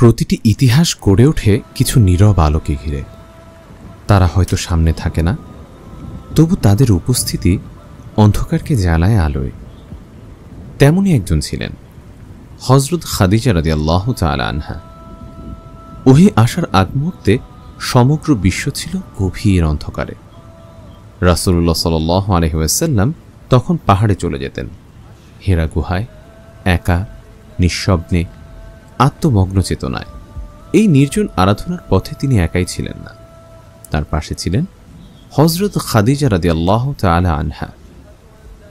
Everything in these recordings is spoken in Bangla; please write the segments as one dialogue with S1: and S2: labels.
S1: প্রতিটি ইতিহাস গড়ে ওঠে কিছু নীরব আলোকে ঘিরে। তারা হয়তো সামনে থাকে না, তবু তাদের উপস্থিতি অন্ধকারকে জ্বালায় আলোয়। তেমনই একজন ছিলেন হযরত খাদিজা রাদিয়াল্লাহু তাআলা আনহা। ওহী আসার আগ মুহূর্তে সমগ্র বিশ্ব ছিল গভীর অন্ধকারে। রাসূলুল্লাহ সাল্লাল্লাহু আলাইহি ওয়াসাল্লাম তখন পাহাড়ে চলে যেতেন, হেরা গুহায়, একা, নিঃশব্দে, আত্মমগ্ন চেতনায়। এই নির্জন আরাধনার পথে তিনি একাই ছিলেন না, তার পাশে ছিলেন হযরত খাদিজা রাদিয়াল্লাহু তাআলা আনহা।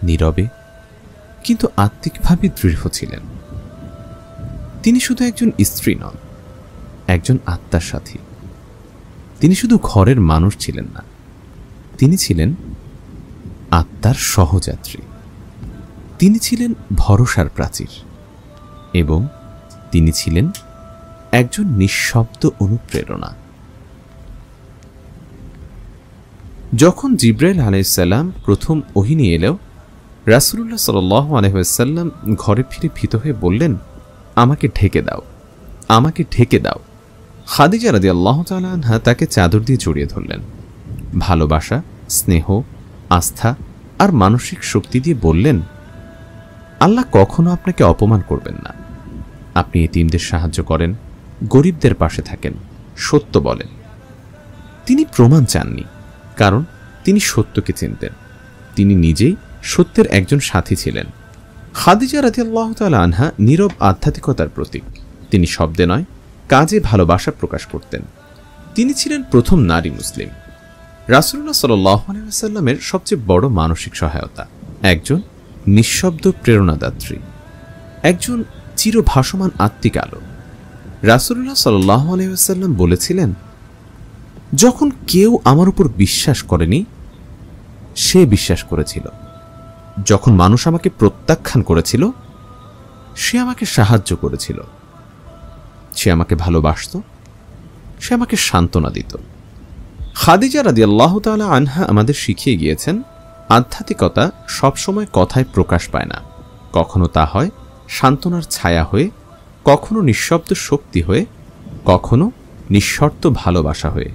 S1: নীরবে কিন্তু আত্মিকভাবে দৃঢ় ছিলেন। তিনি শুধু একজন স্ত্রী নন, একজন আত্মার সাথী। তিনি শুধু ঘরের মানুষ ছিলেন না, তিনি ছিলেন আত্মার সহযাত্রী। তিনি ছিলেন ভরসার প্রাচীর এবং তিনি ছিলেন একজন নিঃশব্দ অনুপ্রেরণা। যখন জিবরাইল আলাইহিস সালাম প্রথম ওহী নিয়ে এলেও রাসূলুল্লাহ সাল্লাল্লাহু আলাইহি ওয়াসাল্লাম ঘরে ফিরে ভীত হয়ে বললেন, আমাকে ঢেকে দাও, আমাকে ঢেকে দাও। খাদিজা রাদিয়াল্লাহু তাআলা আনহা তাকে চাদর দিয়ে জড়িয়ে ধরলেন। ভালোবাসা, স্নেহ, আস্থা আর মানসিক শক্তি দিয়ে বললেন, আল্লাহ কখনো আপনাকে অপমান করবেন না। আপনি এতিমদের সাহায্য করেন, গরিবদের পাশে থাকেন, সত্য বলেন। তিনি প্রমাণ চাননি, কারণ তিনি সত্যকে চিনতেন। তিনি নিজেই সত্যের একজন সাথী ছিলেন। খাদিজা রাদিয়াল্লাহু তাআলা আনহা নীরব আধ্যাত্মিকতার প্রতীক। তিনি শব্দে নয়, কাজে ভালোবাসা প্রকাশ করতেন। তিনি ছিলেন প্রথম নারী মুসলিম। রাসূলুল্লাহ সাল্লাল্লাহু আলাইহি ওয়াসাল্লামের সবচেয়ে বড় মানসিক সহায়তা, একজন নিঃশব্দ প্রেরণাদাত্রী, একজন চিরভাসমান আত্মিক আলো। রাসূলুল্লাহ সাল্লাল্লাহু আলাইহি ওয়াসাল্লাম বলেছিলেন, যখন কেউ আমার উপর বিশ্বাস করেনি, সে বিশ্বাস করেছিল। যখন মানুষ আমাকে প্রত্যাখ্যান করেছিল, সে আমাকে সাহায্য করেছিল। সে আমাকে ভালোবাসত, সে আমাকে সান্ত্বনা দিত। খাদিজা রাদিয়াল্লাহু তাআলা আনহা আমাদের শিখিয়ে গিয়েছেন, আধ্যাত্মিকতা সবসময় কথায় প্রকাশ পায় না। কখনো তা হয় সান্ত্বনার ছায়া হয়ে, কখনো নিঃশব্দ শক্তি হয়ে, কখনো নিঃশর্ত ভালোবাসা হয়ে।